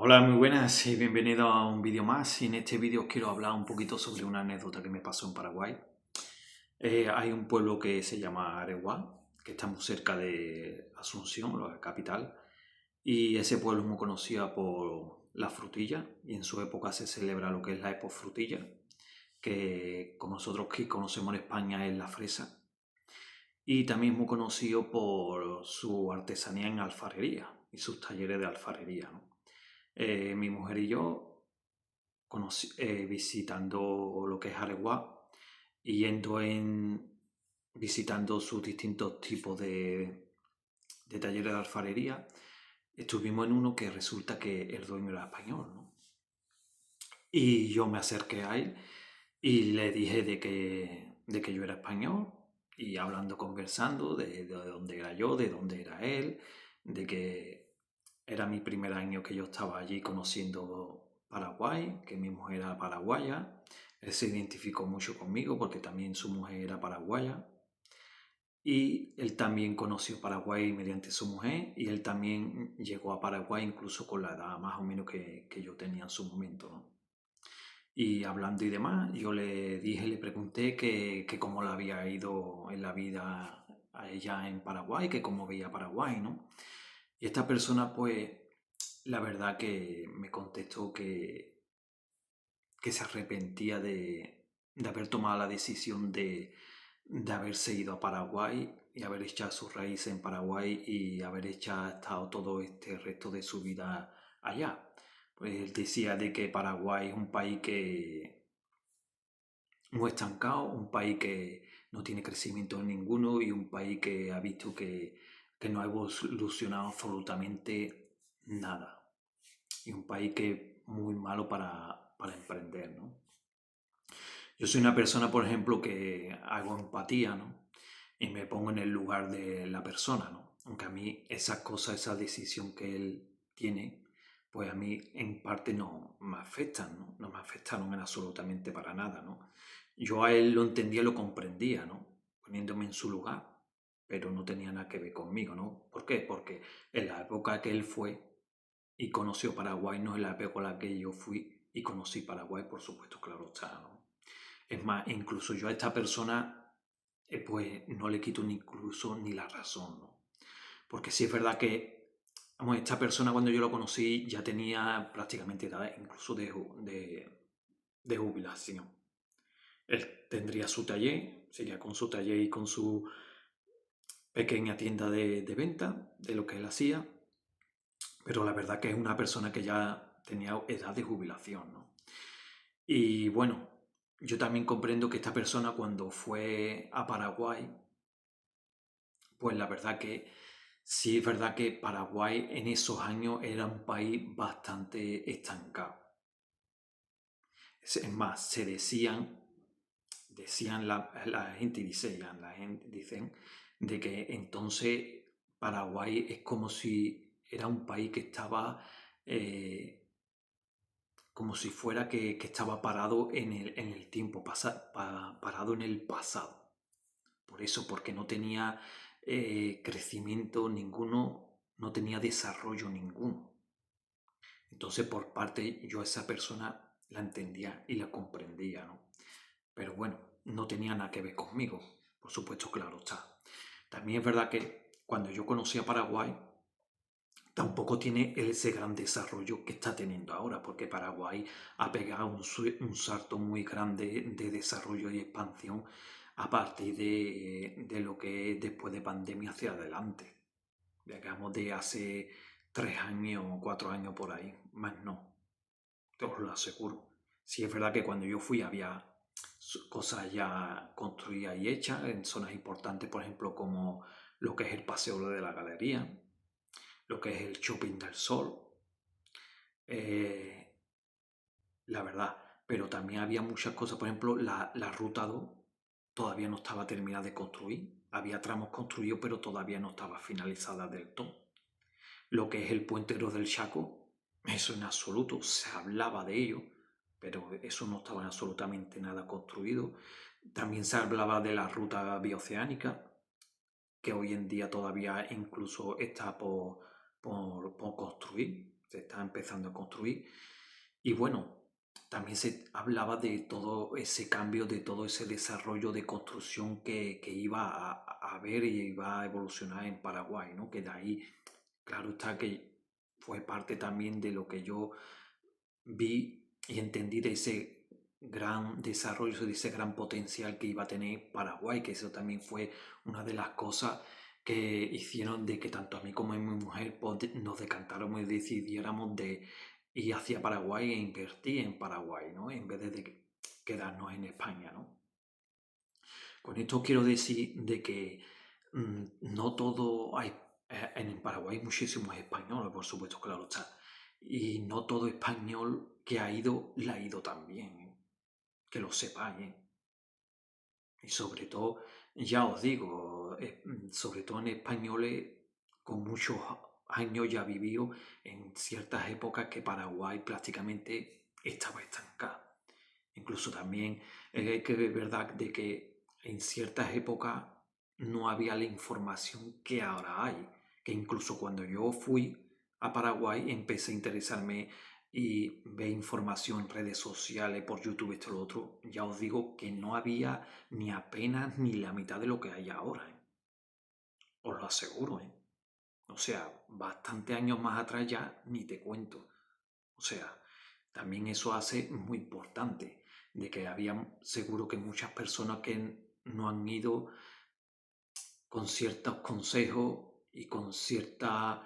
Hola, muy buenas y bienvenido a un vídeo más. Y en este vídeo os quiero hablar un poquito sobre una anécdota que me pasó en Paraguay. Hay un pueblo que se llama Areguá, que está muy cerca de Asunción, la capital, y ese pueblo es muy conocido por la frutilla, y en su época se celebra lo que es la Expo Frutilla, que como nosotros que conocemos en España es la fresa, y también es muy conocido por su artesanía en alfarería y sus talleres de alfarería, ¿no? Mi mujer y yo visitando lo que es Areguá y visitando sus distintos tipos de talleres de alfarería, estuvimos en uno que resulta que el dueño era español, ¿no? Y yo me acerqué a él y le dije de que yo era español, y hablando, conversando de dónde era yo, de dónde era él, de que era mi primer año que yo estaba allí conociendo Paraguay, que mi mujer era paraguaya. Él se identificó mucho conmigo porque también su mujer era paraguaya. Y él también conoció Paraguay mediante su mujer, y él también llegó a Paraguay incluso con la edad más o menos que yo tenía en su momento, ¿no? Y hablando y demás, yo le dije, le pregunté que cómo le había ido en la vida a ella en Paraguay, que cómo veía Paraguay, ¿no? Y esta persona, pues, la verdad que me contestó que se arrepentía de haber tomado la decisión de haberse ido a Paraguay y haber echado sus raíces en Paraguay y haber estado todo este resto de su vida allá. Pues él decía de que Paraguay es un país que muy estancado, un país que no tiene crecimiento ninguno y un país que ha visto que no ha evolucionado absolutamente nada. Y un país que es muy malo para emprender, ¿no? Yo soy una persona, por ejemplo, que hago empatía, ¿no? Y me pongo en el lugar de la persona, ¿no? Aunque a mí esas cosas, esa decisión que él tiene, pues a mí en parte no me afectan, ¿no? No me afectaron en absolutamente para nada, ¿no? Yo a él lo entendía, lo comprendía, ¿no? Poniéndome en su lugar, pero no tenía nada que ver conmigo, ¿no? ¿Por qué? Porque en la época que él fue y conoció Paraguay no es la época en la que yo fui y conocí Paraguay, por supuesto, claro está, ¿no? Es más, incluso yo a esta persona, pues no le quito ni incluso ni la razón, ¿no? Porque sí es verdad que, vamos, esta persona cuando yo lo conocí ya tenía prácticamente edad incluso de jubilación. Él tendría su taller, seguía con su taller y con su pequeña tienda de venta de lo que él hacía, pero la verdad que es una persona que ya tenía edad de jubilación, ¿no? Y bueno, yo también comprendo que esta persona cuando fue a Paraguay, pues la verdad que sí es verdad que Paraguay en esos años era un país bastante estancado. Es más, decían la gente, dicen de que entonces Paraguay es como si era un país que estaba eh, como si fuera que estaba parado en el tiempo, parado en el pasado. Por eso, porque no tenía crecimiento ninguno, no tenía desarrollo ninguno. Entonces, por parte, yo a esa persona la entendía y la comprendía, ¿no? Pero bueno, no tenía nada que ver conmigo, por supuesto, claro está. También es verdad que cuando yo conocí a Paraguay, tampoco tiene ese gran desarrollo que está teniendo ahora, porque Paraguay ha pegado un salto muy grande de desarrollo y expansión a partir de lo que es después de pandemia hacia adelante. Digamos de hace 3 años o 4 años por ahí, más no, te os lo aseguro. Sí es verdad que cuando yo fui había cosas ya construidas y hechas en zonas importantes, por ejemplo, como lo que es el Paseo de la Galería, lo que es el Shopping del Sol, eh, la verdad. Pero también había muchas cosas, por ejemplo, la Ruta 2 todavía no estaba terminada de construir. Había tramos construidos, pero todavía no estaba finalizada del todo. Lo que es el Puente Gros del Chaco, eso en absoluto, se hablaba de ello, pero eso no estaba absolutamente nada construido. También se hablaba de la ruta bioceánica, que hoy en día todavía incluso está por construir, estaba empezando a construir. Y bueno, también se hablaba de todo ese cambio, de todo ese desarrollo de construcción que iba a haber y iba a evolucionar en Paraguay, ¿no? Que de ahí, claro está que fue parte también de lo que yo vi y entendí de ese gran desarrollo, de ese gran potencial que iba a tener Paraguay, que eso también fue una de las cosas que hicieron de que tanto a mí como a mi mujer pues, nos decantáramos y decidiéramos de ir hacia Paraguay e invertir en Paraguay, ¿no? En vez de quedarnos en España, ¿no? Con esto quiero decir de que no todo hay, en Paraguay hay muchísimos españoles, por supuesto, claro está. Y no todo español que ha ido, la ha ido también, ¿eh? Que lo sepáis, ¿eh? Y sobre todo, ya os digo, sobre todo en españoles con muchos años ya vivido en ciertas épocas que Paraguay prácticamente estaba estancado. Incluso también que es verdad de que en ciertas épocas no había la información que ahora hay. Que incluso cuando yo fui a Paraguay empecé a interesarme y ver información en redes sociales, por YouTube, esto y lo otro. Ya os digo que no había ni apenas ni la mitad de lo que hay ahora, ¿eh? Os lo aseguro, ¿eh? O sea, bastante años más atrás ya ni te cuento. O sea, también eso hace muy importante, de que había seguro que muchas personas que no han ido con ciertos consejos y con ciertas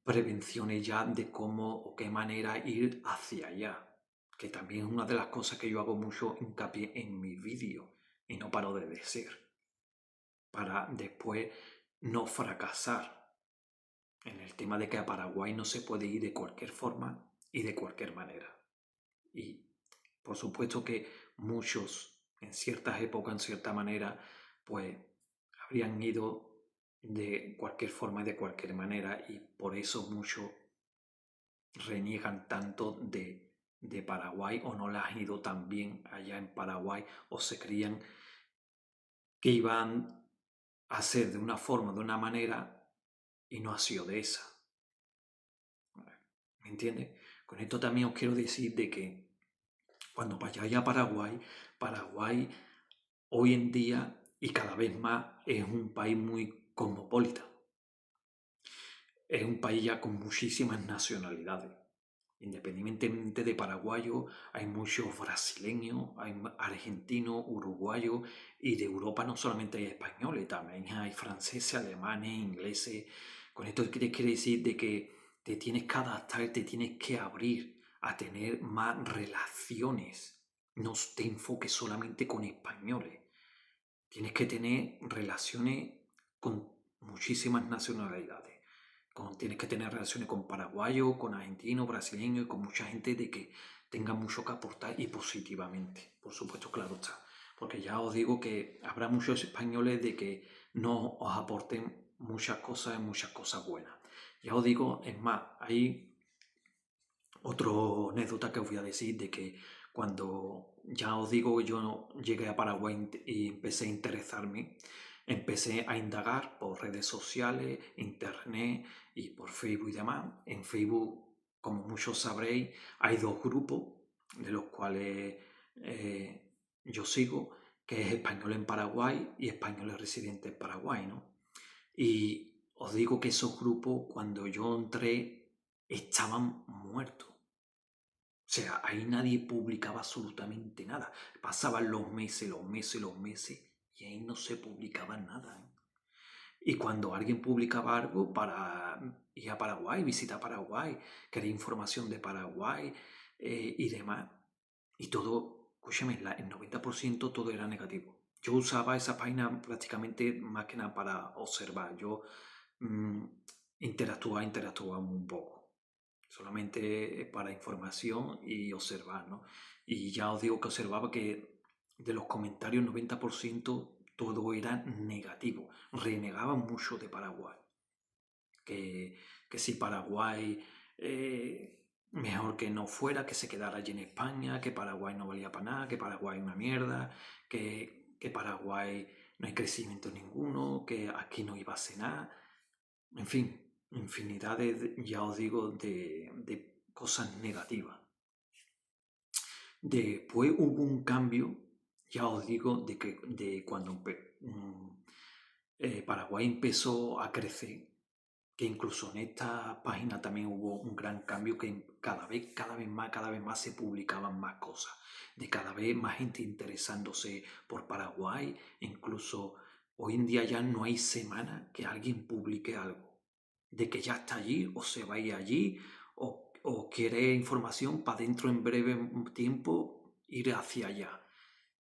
prevenciones ya de cómo o qué manera ir hacia allá. Que también es una de las cosas que yo hago mucho hincapié en mis vídeos y no paro de decir, para después no fracasar en el tema de que a Paraguay no se puede ir de cualquier forma y de cualquier manera. Y por supuesto que muchos en ciertas épocas, en cierta manera, pues habrían ido de cualquier forma y de cualquier manera y por eso muchos reniegan tanto de Paraguay o no les ha ido tan bien allá en Paraguay o se creían que iban a ser de una forma, de una manera y no ha sido de esa. ¿Me entiendes? Con esto también os quiero decir de que cuando vayáis a Paraguay, Paraguay hoy en día y cada vez más es un país muy cosmopolita. Es un país ya con muchísimas nacionalidades. Independientemente de paraguayo, hay muchos brasileños, hay argentinos, uruguayos y de Europa no solamente hay españoles, también hay franceses, alemanes, ingleses. Con esto quiere decir de que te tienes que adaptar, te tienes que abrir a tener más relaciones. No te enfoques solamente con españoles. Tienes que tener relaciones con muchísimas nacionalidades. Tienes que tener relaciones con paraguayos, con argentinos, brasileños y con mucha gente de que tenga mucho que aportar y positivamente. Por supuesto, claro está. Porque ya os digo que habrá muchos españoles de que no os aporten muchas cosas y muchas cosas buenas. Ya os digo, es más, hay otra anécdota que os voy a decir de que cuando ya os digo que yo llegué a Paraguay y empecé a interesarme, empecé a indagar por redes sociales, internet y por Facebook y demás. En Facebook, como muchos sabréis, hay dos grupos de los cuales yo sigo, que es Español en Paraguay y Españoles Residentes en Paraguay, ¿no? Y os digo que esos grupos, cuando yo entré, estaban muertos. O sea, ahí nadie publicaba absolutamente nada. Pasaban los meses, los meses, los meses y ahí no se publicaba nada, ¿eh? Y cuando alguien publicaba algo para ir a Paraguay, visitar Paraguay, querer información de Paraguay y demás, y todo, escúchame, el 90% todo era negativo. Yo usaba esa página prácticamente más que nada para observar. Yo mm, interactuaba un poco solamente para información y observar, ¿no? Y ya os digo que observaba que de los comentarios 90% todo era negativo, renegaban mucho de Paraguay, que si Paraguay mejor que no fuera, que se quedara allí en España, que Paraguay no valía para nada, que Paraguay es una mierda, que Paraguay no hay crecimiento ninguno, que aquí no iba a ser nada, en fin, infinidad de, ya os digo, de cosas negativas. Después hubo un cambio, ya os digo, de cuando Paraguay empezó a crecer, que incluso en esta página también hubo un gran cambio, que cada vez más se publicaban más cosas, de cada vez más gente interesándose por Paraguay. Incluso hoy en día ya no hay semana que alguien publique algo, de que ya está allí o se va a ir allí o quiere información para dentro en breve tiempo ir hacia allá.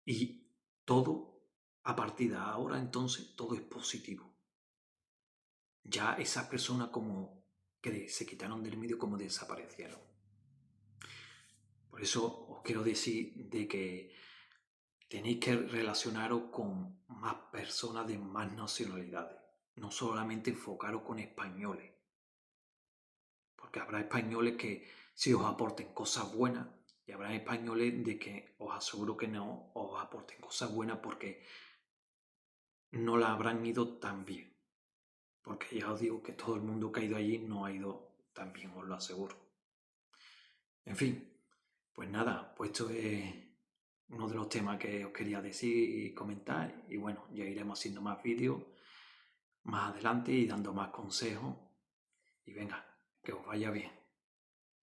Y todo, a partir de ahora entonces, todo es positivo. Ya esas personas como que se quitaron del medio, como desaparecieron. Por eso os quiero decir de que tenéis que relacionaros con más personas de más nacionalidades. No solamente enfocaros con españoles. Porque habrá españoles que sí os aporten cosas buenas y habrá españoles de que os aseguro que no os aporten cosas buenas porque no la habrán ido tan bien. Porque ya os digo que todo el mundo que ha ido allí no ha ido tan bien, os lo aseguro. En fin, pues nada, pues esto es uno de los temas que os quería decir y comentar. Y bueno, ya iremos haciendo más vídeos más adelante y dando más consejos. Y venga, que os vaya bien.